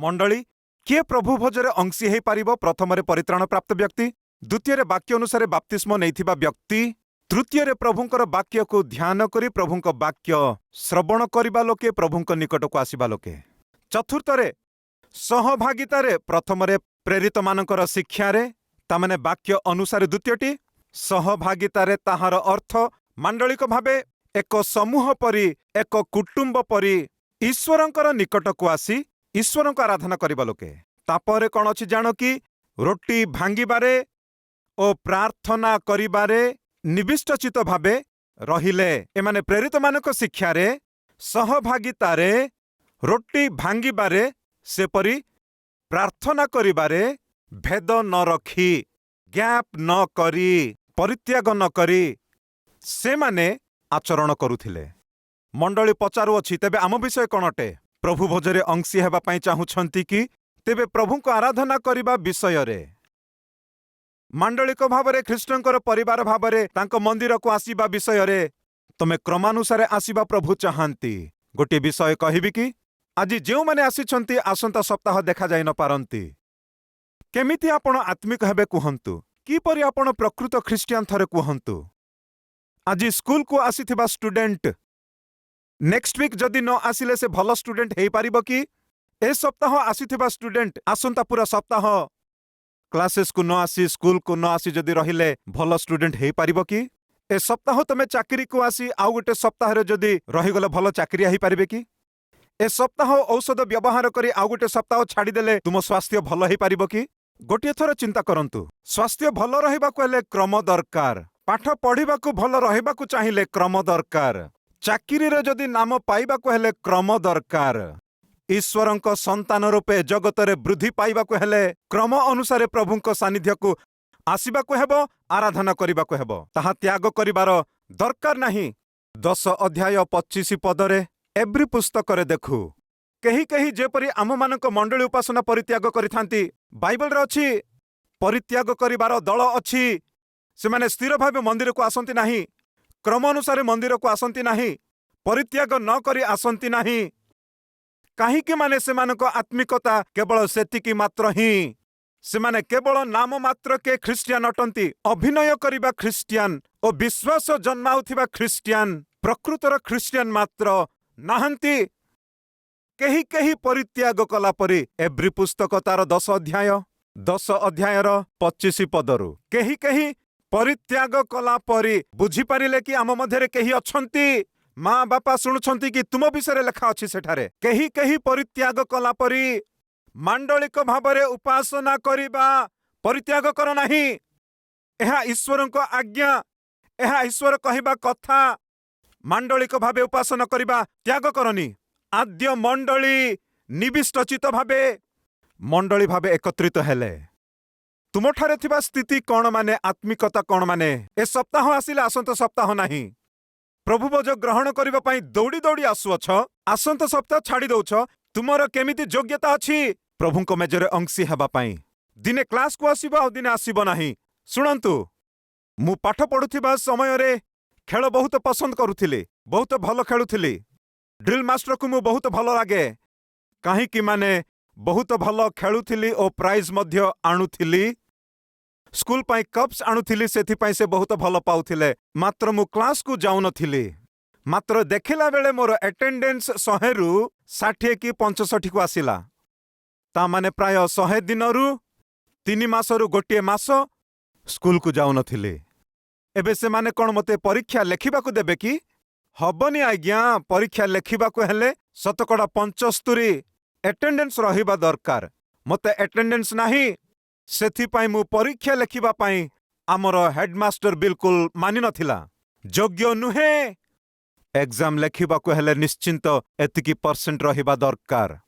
मंडली किए प्रभु भोजरे अंशी हेई पारिबो? प्रथमरे परित्राण प्राप्त व्यक्ति, द्वितीय वाक्य अनुसार बाप्तिस्म नैथिबा व्यक्ति, तृतीय प्रभुंकर वाक्य को ध्यान करी प्रभुंक वाक्य श्रवण करिबा लोके, प्रभुंक निकट को आसिबा लोके। चतुर्थरे सहभागितारे, प्रथमरे प्रेरित मानकर शिक्षारे तामाने वाक्य अनुसार, द्वितीयटी सहभागितारे ताहार अर्थ मांडलिक भावे एक समूह परी, एक कुटुंब परी ईश्वरंकर निकट को आसी ईश्वर को आराधना करिबा लोके। तापर कौन अछि जानो कि रोटी भांगिबारे ओ प्रार्थना करिबारे निविष्टचित भावे रहिले। एमाने प्रेरित मानक शिक्षारे सहभागितारे रोटी भांगिबारे सेपरी प्रार्थना करिबारे भेद न रखी, गैप न करी, परित्याग न करी से माने आचरण करुथिले। मंडली पचारु अछि, तेबे आम विषय कौन अटे? प्रभु भोजरे अंशी हेबा पई चाहुछंती कि? तेबे प्रभु को आराधना करिबा विषय रे, मांडलिक भावरे ख्रीष्टंकर परिवार भावरे तांको मंदिर को आसीबा विषय रे तमे क्रमानुसारे आसीबा प्रभु चाहंती। गोटे विषय कहिबि कि आज जेउ माने आसीछंती आसंता सप्ताह देखा जाई न पारंती। केमिति आपण आत्मिक हेबे कुहंतु, किपरि आपण प्रकृत ख्रीष्टियान थरे कुहंतु। आज स्कूल को आसीथिबा स्टूडेंट नेक्स्ट वीक जदि न आसिले से भल स्टूडेंट हेई पारिबो कि? ए सप्ताह आसीथिबा स्टूडेंट आसंता पूरा सप्ताह क्लासेस को न आसी, स्कूल को न आसी जदि रहिले भल स्टूडेंट हेई पारिबो कि? ए सप्ताह तमे चाकरी को आसी आउ गोटे सप्ताह रे जदि रहिगले भल चाकरी हेई पारिबे कि? ए सप्ताह औषध व्यवहार करी आउ गोटे सप्ताह छाड़ी देले तुम स्वास्थ्य भल हेई पारिबो कि? गोटे थर चिंता करंतु, स्वास्थ्य भल रहिबाकु हेले क्रम दरकार, पाठ पढ़िबाकु भल रहिबाकु चाहिए क्रम दरकार, चाकरी रे जदि नाम पाइबाकु हेले क्रम दरकार, ईश्वरंक संतान रूपे जगतरे वृद्धि पाइबाकु हेले क्रम अनुसारे प्रभुंक सानिध्य को आसिबाकु हेबो, आराधना करिबाकु हेबो। ताहा त्याग करिबार दरकार नाही। 10 अध्याय 25 पदरे एव्री पुस्तक रे देखु केही केही जेपरि आम मानक मंडली उपासना परित्याग करिथांती। बाइबल रे अछि परित्याग करिबार दल अछि, सेमाने स्थिर भावे मंदिर को आसंती नाही, क्रम अनुसारे मंदिर को आसंती नाही, परित्याग न करी आसंती नाही। काहीकि माने सेमानक आत्मिकता केवल सेतिकी मात्र ही, सेमाने केवल नाम मात्र के ख्रीष्टियान अटंती। अभिनय करिबा ख्रीष्टियान ओ विश्वास जन्माउथिबा ख्रीष्टियान प्रकृतर ख्रीष्टियान मात्र नाहंती। केही केही परित्याग कला परी एव्री पुस्तक तार 10 अध्यायर 25 पदरु केही केही परित्याग कला परी बुझी पारिले कि आम मध्यरे केही अछंती, माँ बापा शुणुछंती कि तुम विषय लेखा अछि सेठारे। केही केही परित्याग कला परी मांडलिक भावरे उपासना करिबा परित्याग कर नाही। एहा ईश्वरंक आज्ञा, एहा ईश्वर कहिबा कथा। मांडलिक भावे उपासना करिबा त्याग करनी। आद्य मंडली निविष्टचित भावे मंडली भावे एकत्रित हेले। तुमठारे थिबा स्थिति कौन माने, आत्मिकता कौन माने? ए सप्ताह आसिले आसंत सप्ताह नाही। प्रभु भोज ग्रहण करिबा पई दौड़ी दौड़ी आसुअछ, आसंत सप्ताह छाड़ी दउछ। तुमर केमिति योग्यता अछि प्रभुंक मेजरे अंशी हेबा पई? दिने क्लास को आसीबा आ दिने आसीबो नाही। सुनंतु, मु पाठ पढुथिबा समय रे खेल बहुत पसंद करुथिली, बहुत भल खेलुथिली। ड्रिल मास्टर को मु बहुत भल लागे, काहीकि माने बहुत भल खेलुथिली ओ प्राइज मध्य आणुथिली। स्कूल पाई कप्स आणुथिली, सेथि पाई से बहुत भल पाउथिले। मात्र मु क्लास को जाउ नथिली। मात्र देखिला बेले मोर अटेंडेंस 100 रु 60 कि 65 को आसिला। ता माने प्राय 100 दिन रु 3 मास रु गोटे मास स्कूल को जाउ नथिली। एबे से माने कोन मते परीक्षा लेखिबा को देबे कि? हबनी आज्ञा। परीक्षा लेखिबा को हेले शतकड़ा 75 अटेंडेंस रहिबा दरकार। मते अटेंडेंस नाही, सेथि पाई मु परीक्षा लेखिबा पाई आमर हेडमास्टर बिल्कुल मानि नथिला। योग्य नुहे। एग्जाम लेखिबा को हेले निश्चिंत एतिकी % रहिबा दरकार।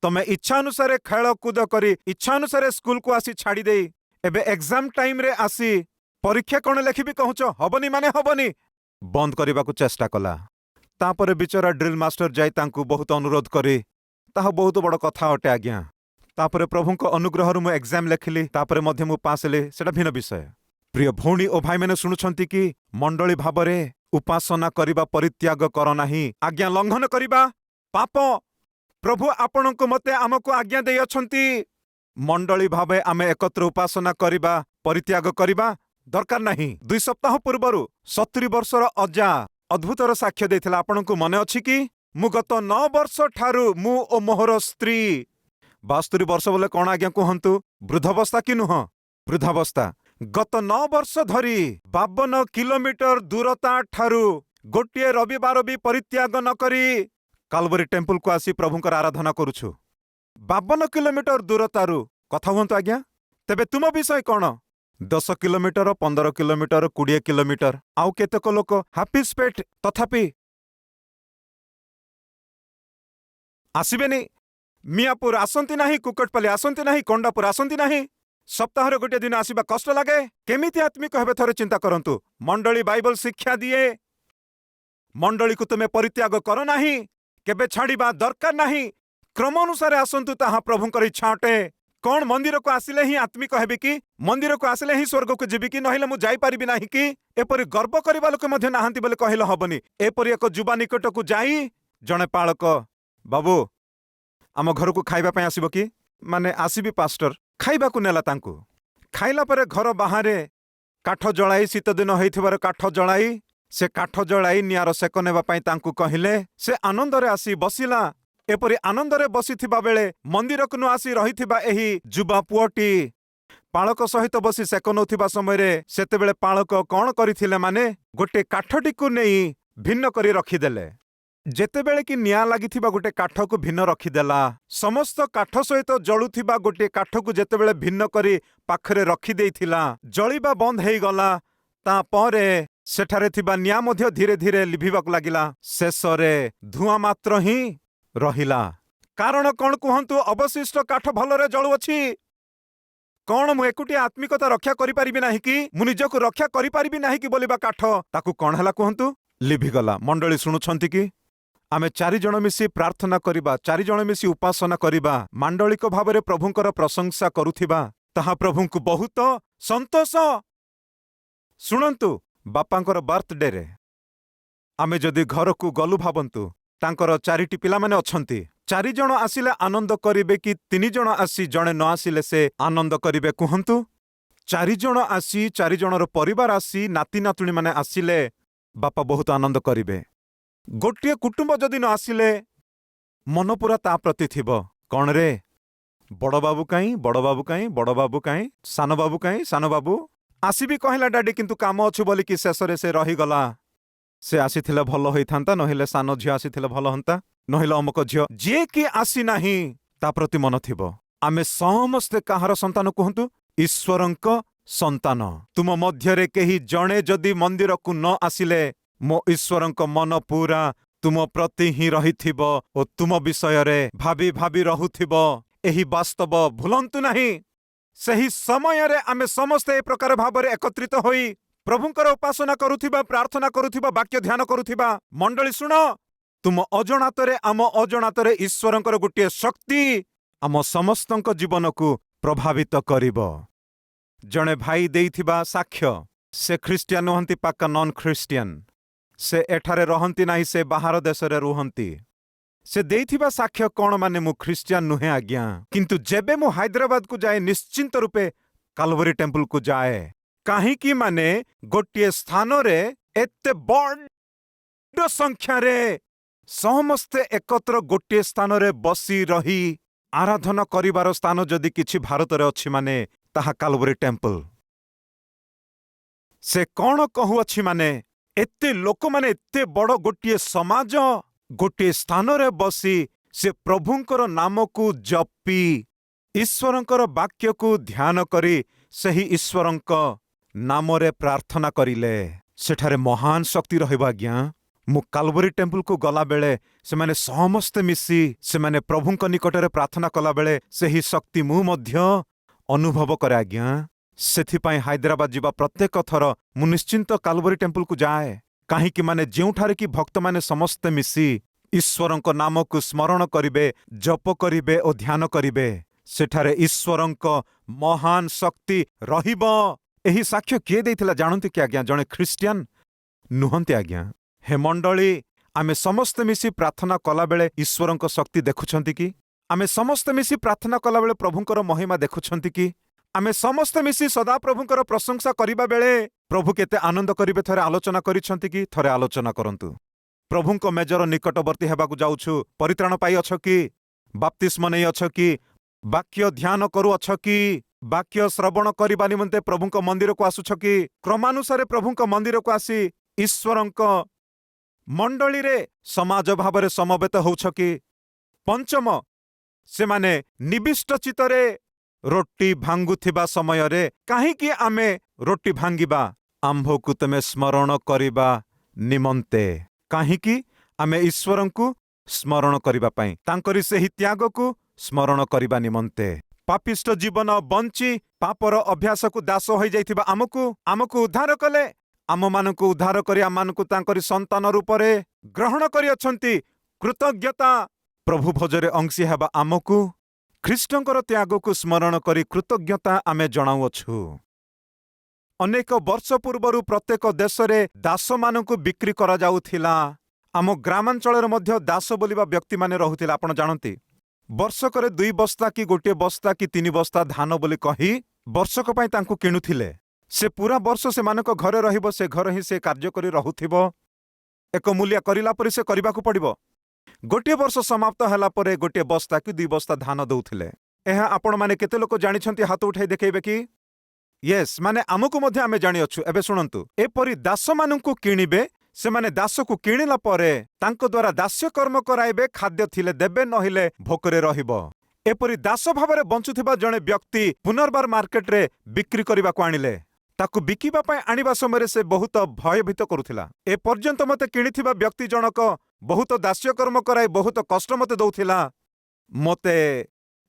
तमे इच्छा अनुसारे खेल कूद करी, इच्छा अनुसारे स्कूल को आसी छाड़ी देई एबे एग्जाम टाइम रे आसी परीक्षा कौन लेखिबी कहूच? हबनी माने हबनी। बंद करने को चेष्टा कला। तापर बिचरा ड्रिल मास्टर जाई तांकु बहुत अनुरोध करी, ताहा बहुत बड़ कथा अटे आज्ञा। तापर प्रभुंक अनुग्रह मु एग्जाम लेखिली, तापर मध्य मु पास हेली, सेटा भिन्न विषय। प्रिय भौणी ओ भाई मैंने शुणुछंती कि मंडली भावरे उपासना करिबा परित्याग कर नाही। आज्ञा लंघन करिबा पाप, प्रभु आपणको मते आमको आज्ञा देई अछंती मंडली भावे आमे एकत्र उपासना करिबा परित्याग करिबा दरकार नहीं। 2 सप्ताह पूर्वरु 70 वर्षर अजा अद्भुतर साक्ष्य देथिला आपणको मने अछि कि मु गत 9 वर्ष ठारू मु ओ मोहर स्त्री 72 वर्ष बोले कौन आज्ञा कहंतु वृद्धावस्था कि नुह वृद्धावस्था गत 9 वर्ष धरी 52 किलोमीटर दूरता ठारू गोटे रविवार भी परित्याग न करी काल्वरी टेम्पल को आसी प्रभुंकर आराधना करुछु। 52 किलोमीटर दूरतारू कथा हुंतु आज्ञा। तेबे तुम विषय कौन 10 किलोमीटर 15 किलोमीटर 20 किलोमीटर आउ केतेक लोक हापिसपेट तथापि आसबेनी मियापुर आसंती नाही कुकटपाली आसंती नाही कोंडापुर आसंती नाही सप्ताह गोटे दिन आसवा कष्ट लगे केमिति आत्मिक हेबे थरे चिंता करंतु। मंडली बाइबल शिक्षा दिए मंडली को तुमे परित्याग कर नाही केबे छाड़िबा दरकार नाही क्रम अनुसार आसंतु ताहा प्रभुंकर इच्छा अटे। कौन मंदिर को आसिले ही आत्मिक हेबे कि मंदिर को आसिले ही स्वर्ग को जीवी कि नहिले मु जाई परिबि नाही कि एपरि गर्व करिबा लोक मध्ये नाहांती बोले कहिला हबनी। एपरि एक जुबा निकट को जाई जणे पाळक बाबू आम घर को खाइबा पय आसीबो कि माने आसीबी पास्टर खाइबा को नेला तांकु खाइला परे घर बाहरे काठ जळाई शीत दिन होइथिबार काठ जळाई से काठ जळाई नियार सेक नेबा पय तांकु कहिले से आनंदरे आसी बसिला। एपरि आनंदरे बसिथिबा बेले मंदिर को आसी रहिथिबा एही जुबा पुअटी पाळक सहित बसी सेक नउथिबा समयरे सेतेबेले पाळक कोन करिथिले माने गोटे काठटी को नेई भिन्न करी रखिदेले। जेतेबेले कि निया लागिथिबा गोटे काठ को भिन्न रखिदेला समस्त काठ सहित जळुथिबा गोटे काठ को जेतेबेले भिन्न करी पाखरे रखि देइथिला जळिबा बंद हेई गला ता परे सेठारे थिबा निया मध्य धीरे धीरे लिभिबाक लागिला शेषरे धुआं मात्र ही रहिला। कारण कौन कहंतु अवशिष्ट काठ भलरे जळुअछि कौन मु एकुटी आत्मिकता रक्षा करि परिबि नाही कि मु निजको रक्षा करि परिबि नाही कि बोलिबा काठ ताकू कौन हला कहंतु लिभिगला। मंडली सुनुछंती कि आमे 4 जण मिसी प्रार्थना करिबा 4 जण मिसी उपासना करिबा मांडलिक भावरे प्रभुंकर प्रशंसा करुथिबा ताहा प्रभुंकु बहुत संतोष। सुनंतु बापांकर बर्थडे रे आमे जदि घर को गलु भाबंतु तांकर 4टी पिला माने अछंती 4 जण आसिले आनंद करिबे कि 3 जण आसी जणे न आसिले से आनंद करिबे कहंतु। 4 जण आसी 4 जनर परिवार आसी नाती नातुणी माने आसिले बापा बहुत आनंद करिबे। गोटे कुटुंब जदि न आसिले मन पुरा ता प्रति थिबो कौन रे बड़ बाबू काई बड़ बाबू काई बड़ बाबू काई सान बाबू काई सान बाबू आसीबी कहला डाडी किंतु काम अछि बोली कि शेषरे से रहिगला से आसीथिले भल होइथांता नहिले सान झियो आसीथिले भल हंता नहिले अमक झियो जे कि आसी नाही ता प्रति मन थिबो। आमे समस्ते काहार संतान कहंतु ईश्वरंक संतान। तुम मध्यरे केही जणे जदि मंदिर को न आसिले मो ईश्वरंक मन पूरा तुम प्रति ही रहिथिबो ओ तुम विषय रे भाबी भाबी रहुथिबो एही वास्तव भूलंतु नाही। सही समय रे आमे समस्ते ए प्रकार भाबरे एकत्रित होई प्रभुंकर उपासना करुथिबा प्रार्थना करुथिबा वाक्य ध्यान करुथिबा मंडली सुन तुम अजणातरे आम अजणातरे ईश्वरंकर गोटे शक्ति आम समस्तंक जीवन को प्रभावित करिबो। जणे भाई देइथिबा साक्ष्य से ख्रिस्टियन नहंती पाका नॉन ख्रिस्टियन से एठारे रहंती नाही से बाहर देश रे रुहंती से देइथिबा साक्ष्य कौन माने मु ख्रिस्टियन नुहे आज्ञा किंतु जेबे मु हैदराबाद को जाए निश्चिंत रूपे काल्वरी टेम्पल को जाए काहींकि माने गोटे स्थान रे एते बड़ संख्या रे समस्ते एकत्र गोटे स्थान रे बसी रही आराधना करिवार स्थान जदि किछि भारत रे अछि माने ताहा काल्वरी टेम्पल। से कौन कहू अछि माने एते लोक माने एते बड़ गोटे समाज गोटे स्थान रे बसी से प्रभुंकर नाम को जपी ईश्वरंकर वाक्य को ध्यान करी सही ईश्वरंक नाम रे प्रार्थना करिले सेठारे महान शक्ति रहिबा आज्ञा। मु काल्वरी टेम्पल को गला बेले से माने समस्ते मिसी से माने प्रभुंक निकटरे प्रार्थना कला बेले सही शक्ति मु मध्य अनुभव करे आज्ञा। सेथिपाई हैदराबाद जीवा प्रत्येक थर मु निश्चिंत काल्वरी टेम्पल को जाए काहींकि माने जेउठारे कि भक्त माने समस्ते मिसी ईश्वरंक नाम को स्मरण करिबे जप करिबे और ध्यान करिबे सेठारे ईश्वरंक महान शक्ति रहिबो। एही साक्ष्य किए देइथिला जानंती कि आज्ञा जणे ख्रिस्टियन नुहंती आज्ञा। हे मंडली आमे समस्ते मिसी प्रार्थना कला बेले ईश्वरंक शक्ति देखुछंती कि आमे समस्ते मिसी प्रार्थना कला बेले प्रभुंकर महिमा देखुछंती कि आमे समस्ते मिसी सदा प्रभुंकर प्रशंसा करिबा बेले प्रभु केते आनंद करिवे थरे आलोचना करिछंती कि थरे आलोचना करंतु। प्रभुंक मेजर निकटवर्ती हेबाकु जाउछु परित्राण पाई अछ कि बाप्तिस्म नै अछ कि वाक्य ध्यान करू अछ कि वाक्य श्रवण करिबा निमंते प्रभुंक मंदिर को आसुछ कि क्रमानुसारे प्रभुंक मंदिर को आसी ईश्वरंक मंडली रे समाज भावरे समवेत होउछ कि पंचम से माने निविष्ट चित्तरे रोटी भांगुथिबा समय रे काहीकि आमे रोटी भांगिबा आंभकु तमे स्मरण करिबा निमंते काहीकि आमे ईश्वरंकु स्मरण करिबा पई तांकरी सेहि त्यागकु स्मरण करिबा निमंते पापिष्ट जीवन बंची पापर अभ्यास को दास होई जाइथिबा आमकु उद्धार कले आममानकु उद्धार करी आममानकु तांकरी संतान रूपरे ग्रहण करी अछंती कृतज्ञता प्रभु भोजरे अंशी हेबा आमकु ख्रीष्टंकर त्यागकु स्मरण करी कृतज्ञता आमे जणाउअछु। अनेक वर्ष पूर्वरु प्रत्येक देशरे दासमानकु बिक्री करा जाउथिला। आम ग्रामांचଳରେ ମଧ୍ୟ दास बोलिबा व्यक्ति माने रहुथिला। आपण जानନ୍ତି वर्षकरे 2 बस्ता कि गोटे बस्ता कि 3 बस्ता धान बोली कही वर्षक पई तांकु किणुथिले। से पूरा वर्ष से मानक घरे रहिबो, से घर ही से कार्य करी रहुथिबो। एक मूल्य करिला परि से करिबाकु पड़िबो। गोटे वर्ष समाप्त हला परे गोटे बस्ता कि 2 बस्ता धान दउथिले। एहा आपण माने केते लोक जानिछंती हाथ उठाई देखैबे कि यस माने आमकु मध्ये आमे जानि अछु। एबे सुनंतु एपरि दास मानकु किणिबे, से माने दास को किणिला परे तांको द्वारा दास्य कर्म कराइबे, खाद्य थिले देबे नहिले भोकरे रहिबो। एपरि दास भावरे बंचुथिबा जणे व्यक्ति पुनर्बार मार्केट रे बिक्री करिबाकु आनिले। ताकु बिकिबा पय आनिबा समय से बहुत भयभीत करुथिला। ए पर्यंत मते किणिथिबा व्यक्ति जनक बहुत दास्य कर्म कराई बहुत कष्ट मते दउथिला। मते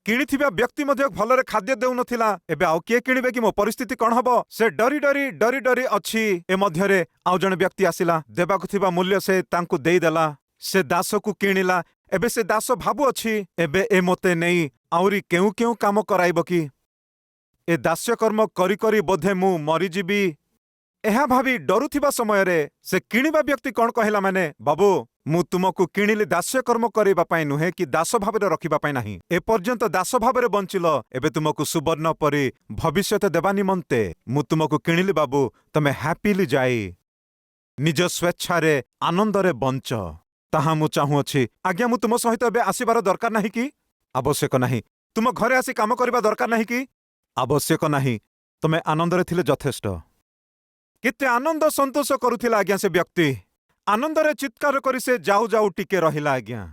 किणिथिबा व्यक्ति मध्ये भलरे खाद्य देउ नथिला। एबे आउ के किणिबे कि मो परिस्थिति कोन हबो, से डरी डरी अछि। ए मध्यरे आउ जण व्यक्ति आसिला, देबाकु थिबा मूल्य से तांकु देई देला। से दास को किणिला। एबे से दास भाबु अछि एबे ए मते नेई आउरी केउ केउ काम कराइबो कि ए दास्य कर्म करी करी बोधे मु मरी जीवी। एहा भावी डरुथिबा समय रे से किणिबा व्यक्ति कोन कहला, माने बाबू मु तुमको किणिली दास्य कर्म करिबा पई नुहे कि दास भावरे रखिबा पई नाही। ए पर्यंत दास भावरे बंचिलो, एबे तुमको सुवर्ण परि भविष्यत देबा निमंते मु तुमको किणिली बाबू, तमे हैप्पीली जाई निज स्वेच्छा रे आनंद रे बंच। ताहा मु चाहू अछि। आज्ञा मु तुम सहित एबे आसीबार दरकार नाही कि? आवश्यक नाही। तुम घरे आसी काम करिबा दरकार नाही कि? आवश्यक नाही। तमे आनंद रे थिले यथेष्ट। केते आनंद संतोष करुथिला आज्ञा से व्यक्ति। आनंद रे चित्कार करी से जाऊ जाऊ टिके रहिला आज्ञा।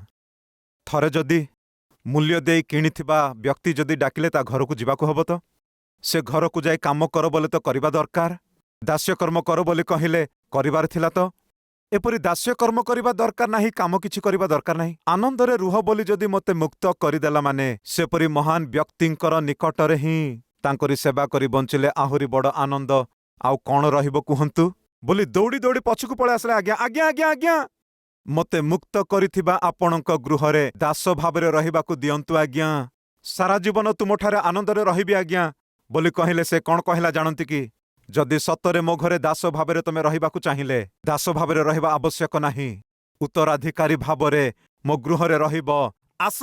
थरे जदि मूल्य देई किणिथिबा व्यक्ति जदि डाकिले ता घर को जिबाकु हबो, तो से घर को जाई काम कर बोले तो करिबा दरकार। दास्य कर्म कर बोले कहिले करिबार थिला, तो एपरि दास्य कर्म करिबा दरकार नाही, काम किछि करिबा दरकार नाही। आनंद रे रुह बोली जदि मते मुक्त करिदेला, माने सेपरि महान व्यक्तिंकर निकटरे ही तांकरी सेवा करी बंचिले आहुरी बड़ आनंद आउ कौन रहिबो कुहंतु बोली दौड़ी दौड़ी पछकु पळे आसले। आज्ञा आज्ञा आज्ञा आज्ञा मते मुक्त करिथिबा आपणक गृहरे दास भावरे रहिबाकु दियंतु आज्ञा। सारा जीवन तुमठारे आनंदरे रहिबि आज्ञा बोली कहिले। से कौन कहला जानंती कि जदि सतरे मो घरे दास भावरे तमे रहिबाकु चाहिले, दास भावरे रहिबा आवश्यक नाही, उत्तराधिकारी भावरे मो गृहरे रहिबो आस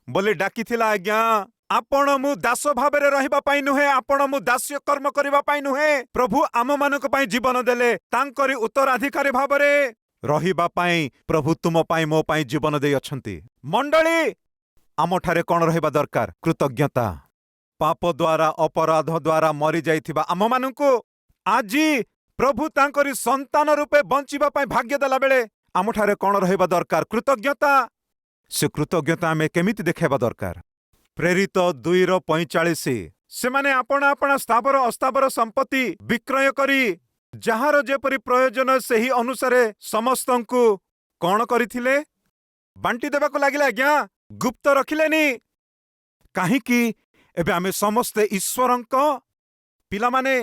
बोली डाकिथिला आज्ञा। आपण मु दास भावरे रहिबा पाई नुहे, आपण मु दास्य कर्म करिबा पाई नुहे। प्रभु आम मानक पाई जीवन देले, तांकरी उत्तराधिकारी भावरे रहिबा पाई प्रभु तुम पाई मो पाई जीवन देई अछंती। मंडली आमठारे कौन रहिबा दरकार? कृतज्ञता। पाप द्वारा अपराध द्वारा मरी जाइथिबा आम मानकु आजी प्रभु तांकरी संतान रूपे बंचिबा पाई भाग्य देला बेले आमठारे कौन रहिबा दरकार? कृतज्ञता। से कृतज्ञता आमे केमिति देखेबा दरकार? प्रेरित 2:45 से माने आपण आपण स्थावर अस्तावर संपत्ति विक्रय करी जहार जेपरि प्रयोजन सेही अनुसारे समस्तंकु कौन करिथिले? बांटी देबाकु लागिले आज्ञा। गुप्त रखिलेनी। काहीकि एबे आमे समस्ते ईश्वरंक पिला माने।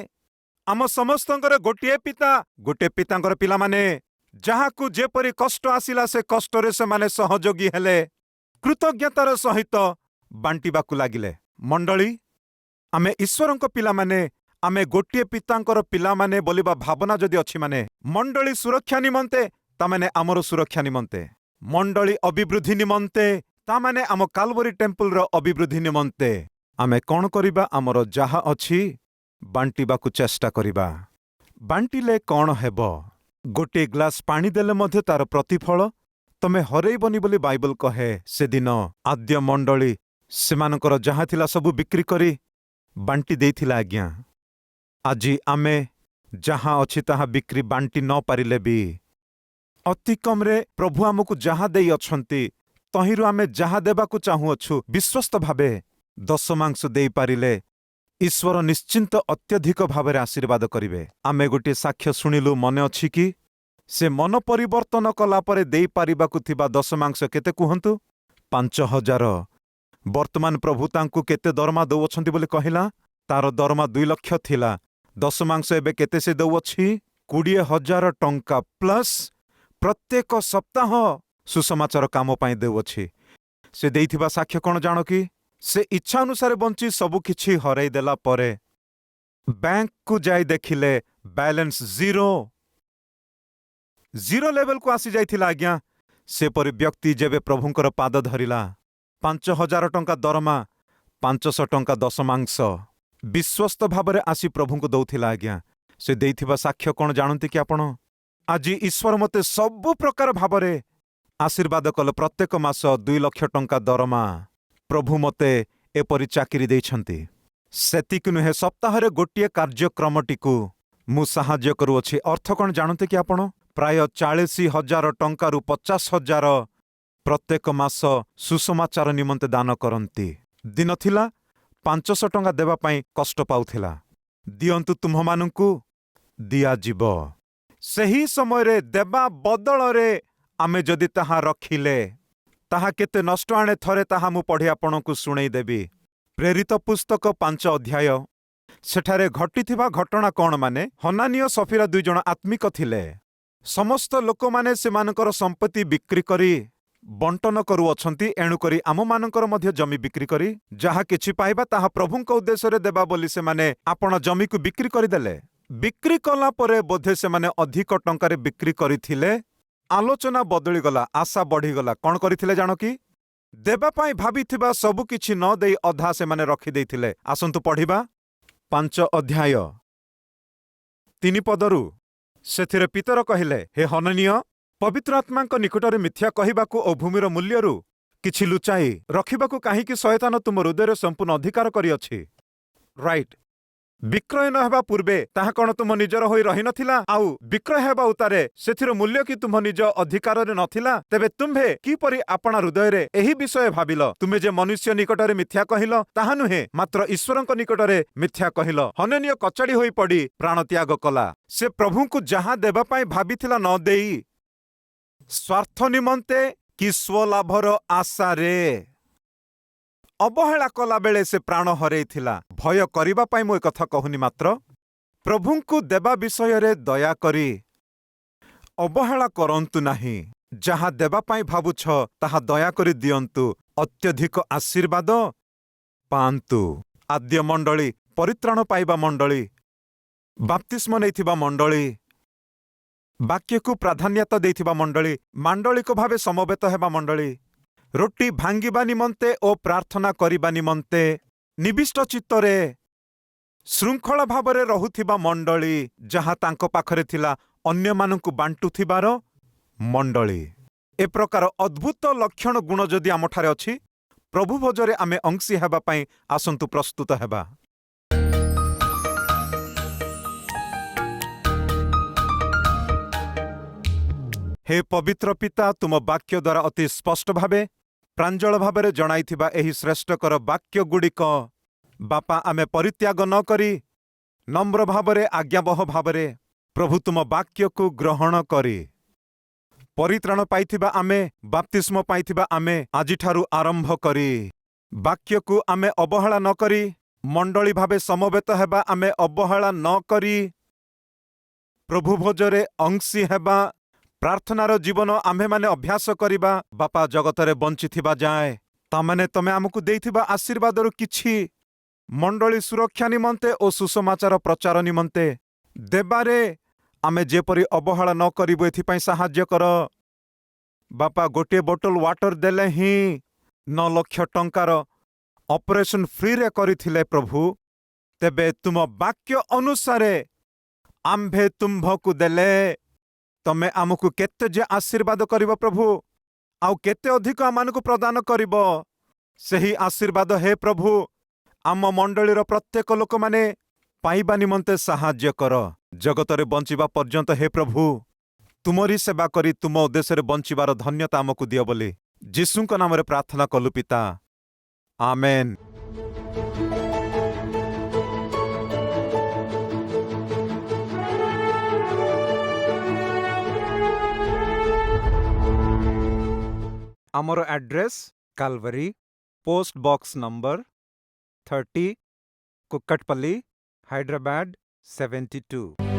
आम समस्तंकर गोटे पिता, गोटे पितांकर पिला माने। जहाकु जेपरि कष्ट आसिला से कष्टरे से माने सहयोगी हेले, कृतज्ञतार सहित बांटीबाकु लागिले। मंडली आमे ईश्वरंक पिला माने, आमे गोटे पितांकर पिला माने बोलिबा भावना जदि अछि, माने मंडली सुरक्षा निमंते ତାମାନେ ଆମର ସୁରକ୍ଷା ନିମନ୍ତେ, ମଣ୍ଡଳୀ ଅଭିବୃଦ୍ଧି ନିମନ୍ତେ, ତାମାନେ ଆମ କାଲବରୀ ଟେମ୍ପଲର ଅଭିବୃଦ୍ଧି ନିମନ୍ତେ ଆମେ କ'ଣ କରିବା? ଆମର ଯାହା ଅଛି ବାଣ୍ଟିବାକୁ ଚେଷ୍ଟା କରିବା। ବାଣ୍ଟିଲେ କ'ଣ ହେବ? ଗୋଟିଏ ଗ୍ଲାସ ପାଣି ଦେଲେ ମଧ୍ୟ ତାର ପ୍ରତିଫଳ ତମେ ହରେଇବନି ବୋଲି ବାଇବଲ କହେ। ସେଦିନ ଆଦ୍ୟ ମଣ୍ଡଳୀ ସେମାନଙ୍କର ଯାହା ଥିଲା ସବୁ ବିକ୍ରି କରି ବାଣ୍ଟି ଦେଇଥିଲା। ଆଜ୍ଞା, ଆଜି ଆମେ ଯାହା ଅଛି ତାହା ବିକ୍ରି ବାଣ୍ଟି ନ ପାରିଲେ ବି ଅତି କମ୍ରେ ପ୍ରଭୁ ଆମକୁ ଯାହା ଦେଇଅଛନ୍ତି ତହିଁରୁ ଆମେ ଯାହା ଦେବାକୁ ଚାହୁଁଅଛୁ ବିଶ୍ୱସ୍ତ ଭାବେ ଦଶମାଂଶ ଦେଇପାରିଲେ ଈଶ୍ୱର ନିଶ୍ଚିନ୍ତ ଅତ୍ୟଧିକ ଭାବରେ ଆଶୀର୍ବାଦ କରିବେ। ଆମେ ଗୋଟିଏ ସାକ୍ଷ୍ୟ ଶୁଣିଲୁ, ମନେ ଅଛି କି? ସେ ମନ ପରିବର୍ତ୍ତନ କଲା ପରେ ଦେଇପାରିବାକୁ ଥିବା ଦଶମାଂଶ କେତେ କୁହନ୍ତୁ? 5,000। ବର୍ତ୍ତମାନ ପ୍ରଭୁ ତାଙ୍କୁ କେତେ ଦରମା ଦେଉଅଛନ୍ତି ବୋଲି କହିଲା? ତାର ଦରମା 2 ଲକ୍ଷ ଥିଲା। ଦଶମାଂଶ ଏବେ କେତେ ସେ ଦେଉଅଛି? 20,000 ଟଙ୍କା ପ୍ଲସ୍ ପ୍ରତ୍ୟେକ ସପ୍ତାହ ସୁସମାଚାର କାମ ପାଇଁ ଦେଉଅଛି। ସେ ଦେଇଥିବା ସାକ୍ଷ୍ୟ କ'ଣ ଜାଣ କି? ସେ ଇଚ୍ଛା ଅନୁସାରେ ବଞ୍ଚି ସବୁ କିଛି ହରାଇ ଦେଲା ପରେ ବ୍ୟାଙ୍କକୁ ଯାଇ ଦେଖିଲେ ବାଲାନ୍ସ ଜିରୋ ଲେଭେଲକୁ ଆସିଯାଇଥିଲା। ଆଜ୍ଞା, ସେପରି ବ୍ୟକ୍ତି ଯେବେ ପ୍ରଭୁଙ୍କର ପାଦ ଧରିଲା, 5,000 ଟଙ୍କା ଦରମା, 500 ଟଙ୍କା ଦଶମାଂଶ ବିଶ୍ୱସ୍ତ ଭାବରେ ଆସି ପ୍ରଭୁଙ୍କୁ ଦଉଥିଲା। ଆଜ୍ଞା, ସେ ଦେଇଥିବା ସାକ୍ଷ୍ୟ କ'ଣ ଜାଣନ୍ତି କି ଆପଣ? ଆଜି ଈଶ୍ୱର ମୋତେ ସବୁ ପ୍ରକାର ଭାବରେ ଆଶୀର୍ବାଦ କଲେ। ପ୍ରତ୍ୟେକ ମାସ 2 ଲକ୍ଷ ଟଙ୍କା ଦରମା। ପ୍ରଭୁ ମୋତେ ଏପରି ଚାକିରି ଦେଇଛନ୍ତି। ସେତିକି ନୁହେଁ, ସପ୍ତାହରେ ଗୋଟିଏ କାର୍ଯ୍ୟକ୍ରମଟିକୁ ମୁଁ ସାହାଯ୍ୟ କରୁଅଛି। ଅର୍ଥ କ'ଣ ଜାଣନ୍ତି କି ଆପଣ? ପ୍ରାୟ 40,000 ଟଙ୍କାରୁ 50,000 ପ୍ରତ୍ୟେକ ମାସ ସୁସମାଚାର ନିମନ୍ତେ ଦାନ କରନ୍ତି। ଦିନ ଥିଲା 500 ଟଙ୍କା ଦେବା ପାଇଁ କଷ୍ଟ ପାଉଥିଲା। ଦିଅନ୍ତୁ, ତୁମ୍ଭମାନଙ୍କୁ ଦିଆଯିବ। ସେହି ସମୟରେ ଦେବା ବଦଳରେ ଆମେ ଯଦି ତାହା ରଖିଲେ ତାହା କେତେ ନଷ୍ଟ ଆଣେ, ଥରେ ତାହା ମୁଁ ପଢ଼ି ଆପଣଙ୍କୁ ଶୁଣେଇଦେବି। ପ୍ରେରିତ ପୁସ୍ତକ 5 ଅଧ୍ୟାୟ। ସେଠାରେ ଘଟିଥିବା ଘଟଣା କ'ଣ? ମାନେ ହନାନୀୟ ସଫିରା 2 ଜଣ ଆତ୍ମିକ ଥିଲେ। ସମସ୍ତ ଲୋକମାନେ ସେମାନଙ୍କର ସମ୍ପତ୍ତି ବିକ୍ରି କରି ବଣ୍ଟନ କରୁଅଛନ୍ତି। ଏଣୁକରି ଆମମାନଙ୍କର ମଧ୍ୟ ଜମି ବିକ୍ରି କରି ଯାହା କିଛି ପାଇବା ତାହା ପ୍ରଭୁଙ୍କ ଉଦ୍ଦେଶ୍ୟରେ ଦେବା ବୋଲି ସେମାନେ ଆପଣ ଜମିକୁ ବିକ୍ରି କରିଦେଲେ। ବିକ୍ରି କଲା ପରେ ବୋଧେ ସେମାନେ ଅଧିକ ଟଙ୍କାରେ ବିକ୍ରି କରିଥିଲେ। ଆଲୋଚନା ବଦଳିଗଲା, ଆଶା ବଢ଼ିଗଲା। କ'ଣ କରିଥିଲେ ଜାଣ କି? ଦେବା ପାଇଁ ଭାବିଥିବା ସବୁ କିଛି ନ ଦେଇ ଅଧା ସେମାନେ ରଖିଦେଇଥିଲେ। ଆସନ୍ତୁ ପଢ଼ିବା 5 ଅଧ୍ୟାୟ 3 ପଦରୁ। ସେଥିରେ ପିତର କହିଲେ, ହେ ହନନୀୟ, ପବିତ୍ର ଆତ୍ମାଙ୍କ ନିକଟରେ ମିଥ୍ୟା କହିବାକୁ ଓ ଭୂମିର ମୂଲ୍ୟରୁ କିଛି ଲୁଚାଇ ରଖିବାକୁ କାହିଁକି ଶୟତାନ ତୁମ ହୃଦୟରେ ସମ୍ପୂର୍ଣ୍ଣ ଅଧିକାର କରିଅଛି? ରାଇଟ୍। ବିକ୍ରୟ ନ ହେବା ପୂର୍ବେ ତାହା କ'ଣ ତୁମ ନିଜର ହୋଇ ରହିନଥିଲା? ଆଉ ବିକ୍ରୟ ହେବା ଉତ୍ତାରେ ସେଥିର ମୂଲ୍ୟ କି ତୁମ ନିଜ ଅଧିକାରରେ ନଥିଲା? ତେବେ ତୁମ୍ଭେ କିପରି ଆପଣା ହୃଦୟରେ ଏହି ବିଷୟ ଭାବିଲ? ତୁମେ ଯେ ମନୁଷ୍ୟ ନିକଟରେ ମିଥ୍ୟା କହିଲ ତାହା ନୁହେଁ, ମାତ୍ର ଈଶ୍ୱରଙ୍କ ନିକଟରେ ମିଥ୍ୟା କହିଲ। ହନନୀୟ କଚାଡ଼ି ହୋଇ ପଡ଼ି ପ୍ରାଣତ୍ୟାଗ କଲା। ସେ ପ୍ରଭୁଙ୍କୁ ଯାହା ଦେବା ପାଇଁ ଭାବିଥିଲା ନ ଦେଇ ସ୍ୱାର୍ଥ ନିମନ୍ତେ କି ସ୍ୱଲାଭର ଆଶାରେ ଅବହେଳା କଲାବେଳେ ସେ ପ୍ରାଣ ହରେଇଥିଲା। ଭୟ କରିବା ପାଇଁ ମୁଁ ଏକଥା କହୁନି, ମାତ୍ର ପ୍ରଭୁଙ୍କୁ ଦେବା ବିଷୟରେ ଦୟାକରି ଅବହେଳା କରନ୍ତୁ ନାହିଁ। ଯାହା ଦେବା ପାଇଁ ଭାବୁଛ ତାହା ଦୟାକରି ଦିଅନ୍ତୁ, ଅତ୍ୟଧିକ ଆଶୀର୍ବାଦ ପାଆନ୍ତୁ। ଆଦ୍ୟ ମଣ୍ଡଳୀ, ପରିତ୍ରାଣ ପାଇବା ମଣ୍ଡଳୀ, ବାପ୍ତିସ୍ମ ନେଇଥିବା ମଣ୍ଡଳୀ, ବାକ୍ୟକୁ ପ୍ରାଧାନ୍ୟତା ଦେଇଥିବା ମଣ୍ଡଳୀ, ମାଣ୍ଡଳିକ ଭାବେ ସମବେତ ହେବା ମଣ୍ଡଳୀ, ରୋଟି ଭାଙ୍ଗିବା ନିମନ୍ତେ ଓ ପ୍ରାର୍ଥନା କରିବା ନିମନ୍ତେ ନିବିଷ୍ଟ ଚିତ୍ତରେ ଶୃଙ୍ଖଳ ଭାବରେ ରହୁଥିବା ମଣ୍ଡଳୀ, ଯାହା ତାଙ୍କ ପାଖରେ ଥିଲା ଅନ୍ୟମାନଙ୍କୁ ବାଣ୍ଟୁଥିବାର ମଣ୍ଡଳୀ। ଏ ପ୍ରକାର ଅଦ୍ଭୁତ ଲକ୍ଷଣ ଗୁଣ ଯଦି ଆମଠାରେ ଅଛି, ପ୍ରଭୁ ଭୋଜରେ ଆମେ ଅଂଶୀ ହେବା ପାଇଁ ଆସନ୍ତୁ ପ୍ରସ୍ତୁତ ହେବା। ହେ ପବିତ୍ର ପିତା, ତୁମ ବାକ୍ୟ ଦ୍ୱାରା ଅତି ସ୍ପଷ୍ଟ ଭାବେ ପ୍ରାଞ୍ଜଳ ଭାବରେ ଜଣାଇଥିବା ଏହି ଶ୍ରେଷ୍ଠକର ବାକ୍ୟଗୁଡ଼ିକ ବାପା ଆମେ ପରିତ୍ୟାଗ ନ କରି ନମ୍ର ଭାବରେ, ଆଜ୍ଞାବହ ଭାବରେ ପ୍ରଭୁ ତୁମ ବାକ୍ୟକୁ ଗ୍ରହଣ କରି ପରିତ୍ରାଣ ପାଇଥିବା ଆମେ, ବାପ୍ତିସ୍ମ ପାଇଥିବା ଆମେ ଆଜିଠାରୁ ଆରମ୍ଭ କରି ବାକ୍ୟକୁ ଆମେ ଅବହେଳା ନ କରି, ମଣ୍ଡଳୀ ଭାବେ ସମବେତ ହେବା ଆମେ ଅବହେଳା ନ କରି, ପ୍ରଭୁ ଭୋଜରେ ଅଂଶୀ ହେବା, ପ୍ରାର୍ଥନାର ଜୀବନ ଆମ୍ଭେମାନେ ଅଭ୍ୟାସ କରିବା। ବାପା, ଜଗତରେ ବଞ୍ଚିଥିବା ଯାଏ ତାମାନେ ତମେ ଆମକୁ ଦେଇଥିବା ଆଶୀର୍ବାଦରୁ କିଛି ମଣ୍ଡଳୀ ସୁରକ୍ଷା ନିମନ୍ତେ ଓ ସୁସମାଚାର ପ୍ରଚାର ନିମନ୍ତେ ଦେବାରେ आमे जेपरी अवहेला न करिबु एथिपाई साहाय्य कर। बापा गोटे बोतल वाटर देले ही 9 लाख टंकार ऑपरेशन फ्री रे करिथिले प्रभु। तेबे तुम वाक्य अनुसारे आम्भे तुम्भकु देले तमे आमकु केते जे आशीर्वाद करिब प्रभु, आउ केते अधिक आमानकु प्रदान करिब। सही आशीर्वाद हे प्रभु आम मंडलीर प्रत्येक लोक माने पाइबा निमंते साहाय्य कर। जगतरे बंचिबा पर्यंत हे प्रभु तुमरी सेवा करी तुम उद्देश्य रे बंचिबार धन्यता आमकु दियो बोली जीशुଙ୍କ नामरे प्रार्थना कलु पिता, आमेन। आमर address Calvary, post box number 30, Kukatpally, Hyderabad 72।